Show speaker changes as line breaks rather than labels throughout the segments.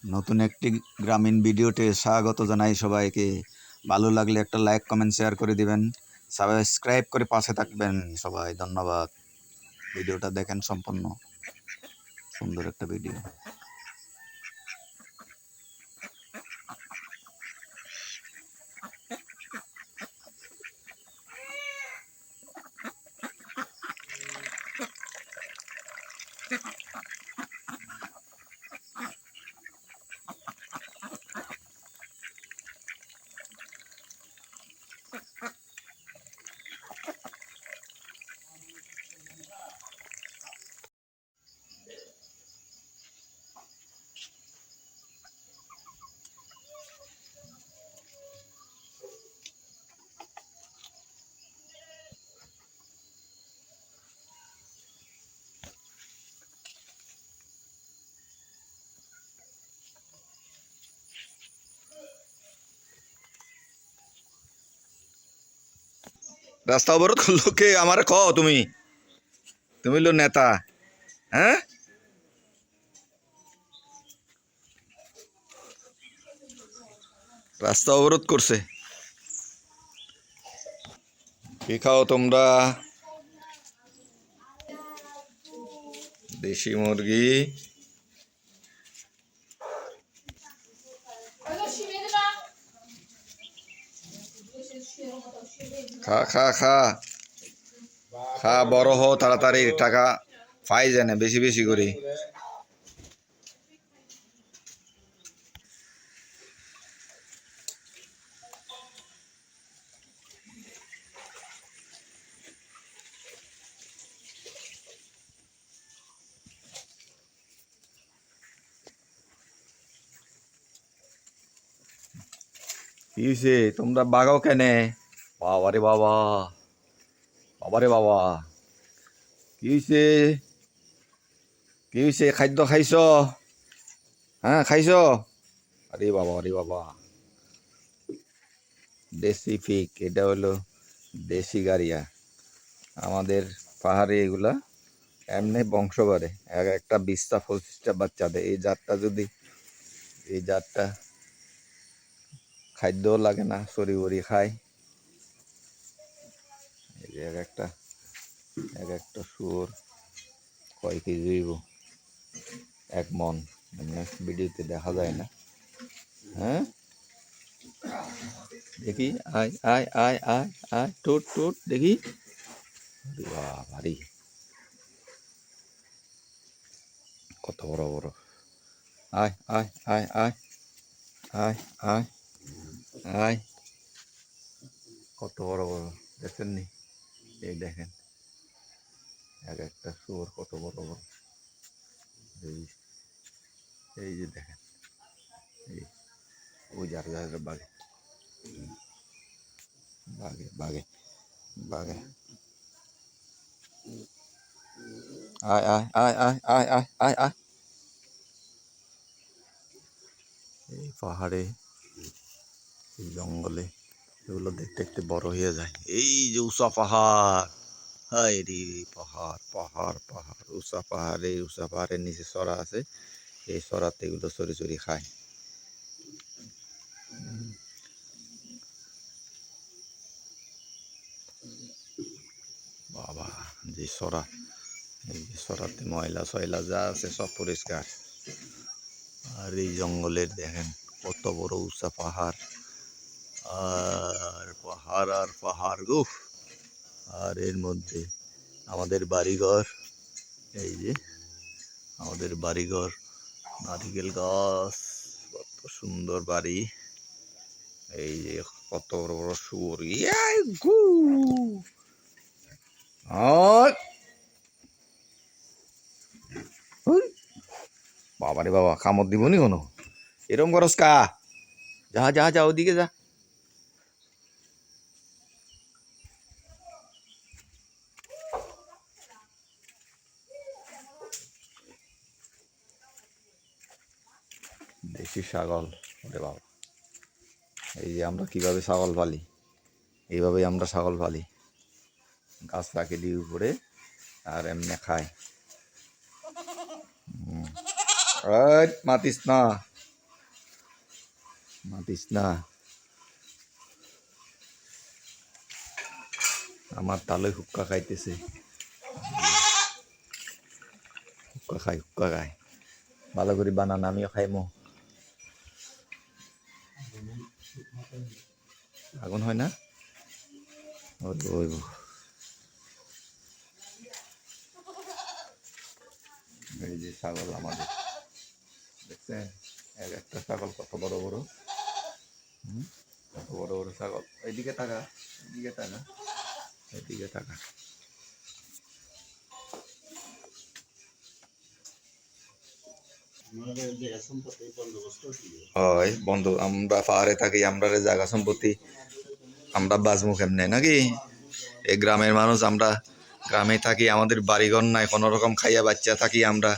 নতুন একটি গ্রামীণ ভিডিওতে স্বাগত জানাই সবাইকে। ভালো লাগলে একটা লাইক কমেন্ট শেয়ার করে দিবেন, সাবস্ক্রাইব করে পাশে থাকবেন সবাই। ধন্যবাদ। ভিডিওটা দেখেন সম্পূর্ণ, সুন্দর একটা ভিডিও। রাস্তা অবরোধ করলো কে? আমারে কও, তুমি তুমি লো নেতা, হ্যাঁ? রাস্তা অবরোধ করছে। কি খাও তোমরা? দেশি মুরগি। খা খা খা খা, বড় হও তাড়াতাড়ি, টাকা পাই জানে বেশি বেশি করে। কি হয়েছে? তোমরা বাগাও কেনে? বাবারে বাবা, বাবারে বাবা, কি হয়েছে? কি হয়েছে? খাদ্য খাইছ? হ্যাঁ খাইছ? আরে বাবা, আরে বাবা। দেশি ফিক, এটা হলো দেশি গাড়িয়া। আমাদের পাহাড়ে এগুলা এমনি বংশ বাড়ে, এক একটা 20টা 25টা বাচ্চা দেয়। এই জাতটা খাদ্যও লাগে না, সরি বড়ি খায়। এই যে এক একটা শুয়োর কয় কেজি হইব? 1 মন। এমনি ভিডিওতে দেখা যায় না। হ্যাঁ দেখি, আয় আয় আয় আয় আয়, টোট টোট দেখি। বাহ, ভারী, কত বড় বড়। আয় আয় আয় আয় আয় আয় আয়, কত বড় বড় দেখেন নি? এই দেখেন, এক একটা শুয়োর কত বড় বড়। এই এই যে দেখেন, এই ওই যার বাঘে বাঘে বাঘে বাঘে। আয় আয় আয় আয় আয় আয় আয় আয়। এই পাহাড়ে, এই জঙ্গলে এগুলো দেখতে দেখতে বড় হয়ে যায়। এই যে উষা পাহাড়, হায় রে, পাহাড় পাহাড় পাহাড়, উষা পাহাড়। এই উষা পাহাড়ের নিচে সরা আছে, এই সরাতে এগুলো চড়ি চড়ি খায়। বাবা, যে সরা, এই যে সরাতে ময়লা সয়লা যা আছে সব পরিষ্কার। আর এই জঙ্গলের দেখেন কত বড় উঁচা পাহাড়, আর পাহাড় আর পাহাড় গো। আর এর মধ্যে আমাদের বাড়িঘর, এই যে আমাদের বাড়িঘর, নারিকেল গাছ, কত সুন্দর বাড়ি। এই যে কত বড় বড় শুয়োর, গু। আর বাবারে বাবা, কামড় দিবনি কোনো? এরম করস কা? যা যা যা, ওদিকে যা। দেশি ছাগল, ওরে বাবা। এই যে আমরা কিভাবে ছাগল পালি, এইভাবেই আমরা ছাগল পালি। গাছ রাখে দিই উপরে, আর এমনি খায়। মাতিস না। মাতিস না, আমার তালই হুক্কা খাইতেছে। হুক্কা খায় ভালো করে বানান, আমিও খাইমো। আগুন হয় না? ওইব এই যে ছাগল আমাদের, দেখছেন এক একটা ছাগল কত বড় বড়, কত বড় বড় ছাগল। এইদিকে টাকা, এইদিকে টাকা, এইদিকে টাকা। হয় বন্ধু, আমরা পাহাড়ে থাকি, আমরা জায়গা সম্পত্তি আমরা বাঁচবো কেমনে নাকি? এই গ্রামের মানুষ, আমরা গ্রামে থাকি, আমাদের বাড়িঘর নাই, কোনো রকম খাইয়া বাচ্চা থাকি আমরা।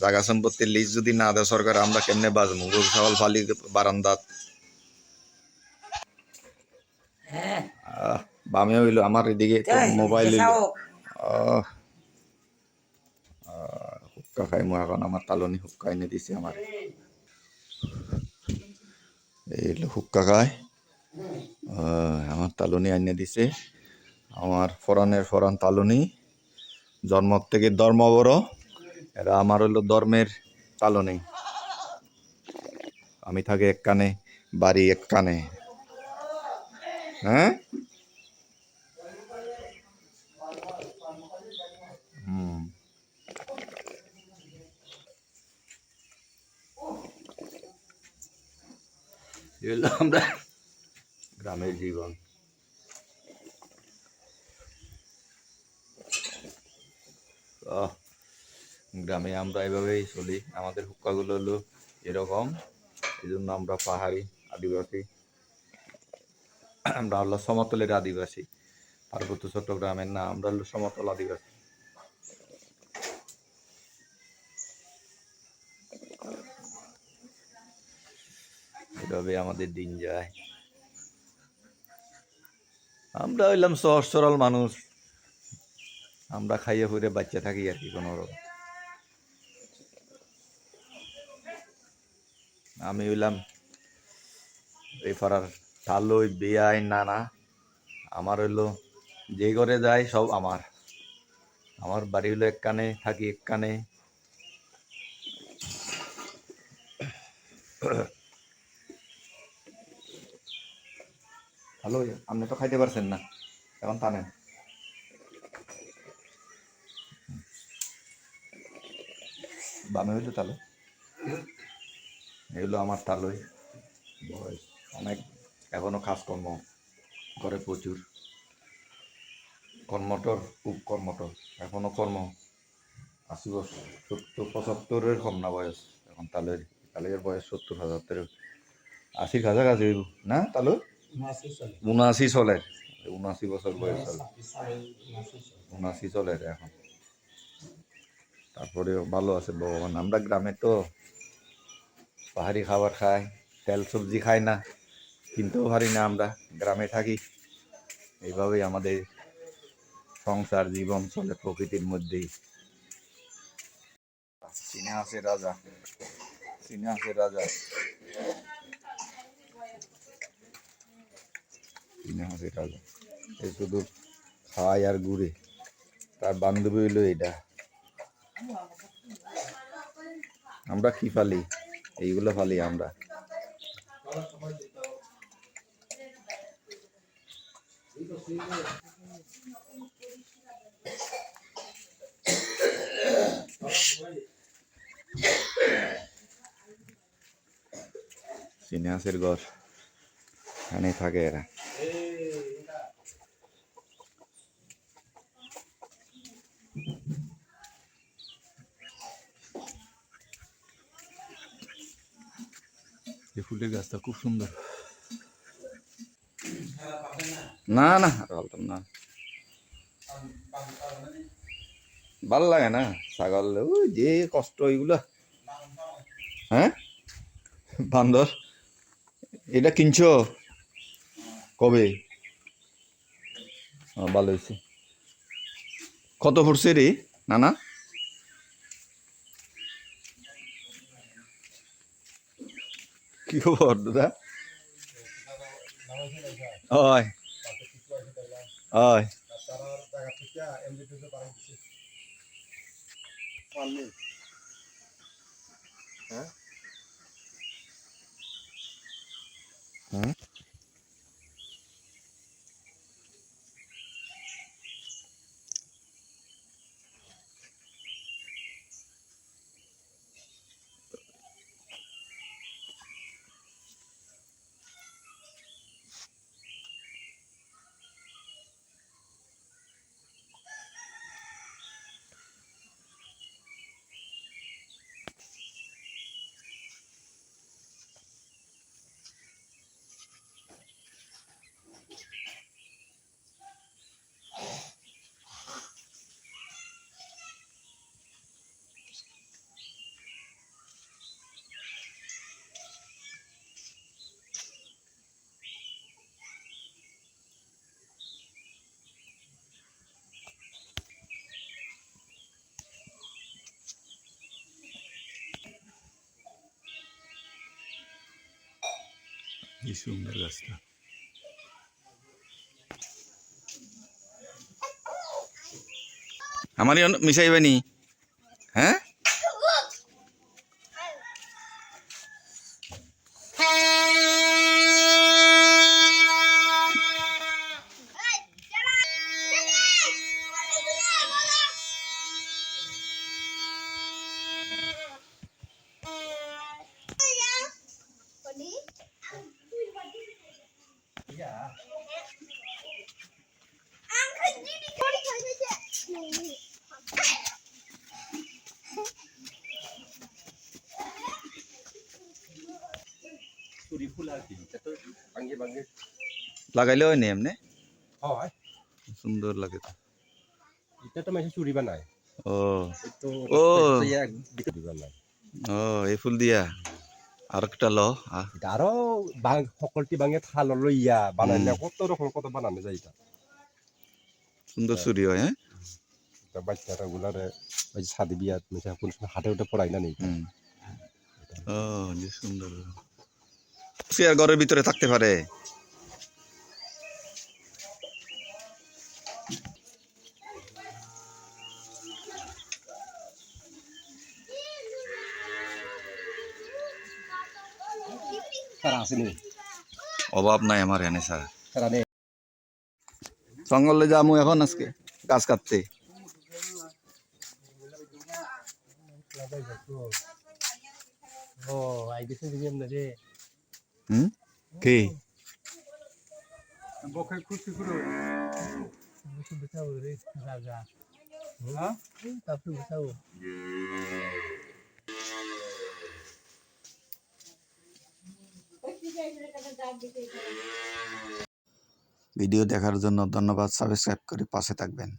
জায়গা সম্পত্তির লিজ যদি না দেয় সরকার, আমরা কেমনে বাঁচবো? গরু ছাগল ফালি বারান্দাত। বামে হইলো আমার, এদিকে মোবাইল হইলো। হুক্কা খাইমো এখন, আমার তালনি হুক্কা এনে দিছে আমার। এই হলো হুক্কা খায়, আমার তালনি এনে দিছে, আমার ফরানের ফরান তালনি। জন্ম থেকে ধর্ম বড়, এরা আমার হইলো ধর্মের তালনি। আমি থাকি এক কানে, বাড়ি এক কানে। হ্যাঁ, এগুলো আমরা গ্রামের জীবন। গ্রামে আমরা এভাবেই চলি, আমাদের হুক্কাগুলো হলো এরকম। এই জন্য আমরা পাহাড়ি আদিবাসী, আমরা হলো সমতলের আদিবাসী, পার্বত্য চট্টগ্রামের না, আমরা হলো সমতল আদিবাসী। এভাবে আমাদের দিন যায়। আমরা হইলাম সহজ সরল মানুষ, আমরা খাইয়ে ফুরে বাচ্চা থাকি আর কি কোনো রকম। আমি হইলাম এই পাড়ার তালই বেয়াই নানা। আমার হইলো যে ঘরে যায় সব আমার, আমার বাড়ি হলো এক কানে, থাকি এক কানে। ভালো, আপনি তো খাইতে পারছেন না, এখন টানেন। বামে হইলো তালই, এগুলো আমার তালই। বয়স অনেক, এখনো কাজকর্ম করে প্রচুর, কর্মঠর, খুব কর্মঠর, এখনো কর্ম। 80 বছর, 70-75-এর কম না বয়স এখন তালের। তালের বয়স 70-75, 80 কাছাকাছি হইব না তালুর। 79 চলে, 79 বছর বয়স চলে, 79 চলে এখন। তারপরেও ভালো আছে ভগবান। আমরা গ্রামে তো পাহাড়ি খাবার খাই, তেল সবজি খাই না, কিনতেও পারি না, আমরা গ্রামে থাকি। এইভাবেই আমাদের সংসার জীবন চলে প্রকৃতির মধ্যেই। চীনে আছে রাজা, চীনে আছে রাজা, চীনে আছে রাজা। এ শুধু খায় আর ঘুরে, তার বান্ধবী হইলো এটা। আমরা কি ফালি? এইগুলো ফালি আমরা। সিনিয়াসের ঘর, এখানে থাকে এরা। এই ফুলের গাছটা খুব সুন্দর। না না, বলতাম না, ভাল লাগে না ছাগল, ওই যে কষ্ট ওইগুলা। হ্যাঁ, বান্দর, এটা কিনছো কবে? ভালো হয়েছে। কত পড়ছে রে নানা? কি খবর দাদা? ওই ওই কি সুন্দর গাছটা। আমারই মিশাইবানি, হ্যাঁ? লাগাইলে হয় নি এমনি?
হয়,
সুন্দর লাগে তো।
এটা তো মেশে চুরি বানায়।
ও
তো
ও
চুরি বানায়।
ও এই ফুল দিয়া আর একটা ল।
এটা আরো সকলটি ভাঙে থাল লইয়া বানাইলে কত রকম কত বানানো যায় এটা।
সুন্দর চুরি হয়, হ্যাঁ?
বাচ্চারা গুলারে ওই শাদি বিয়াত মেশে কোন সময় হাটে উঠে পড়াই না নেই।
ও যে সুন্দর। সে আর ঘরের ভিতরে থাকতে পারে।
তারা আসেনি।
অভাব নাই আমার এনে স্যার।
তারা নেই।
জঙ্গলে যামু এখন আজকে গাছ কাটতে।
ও আই গেছে দিবেন না রে।
কি?
বকে খুশি করে। খুশি বেচাও রে রাজা। হ্যাঁ? তাপু বেচাও।
ভিডিও দেখার জন্য ধন্যবাদ। সাবস্ক্রাইব করে পাশে থাকবেন।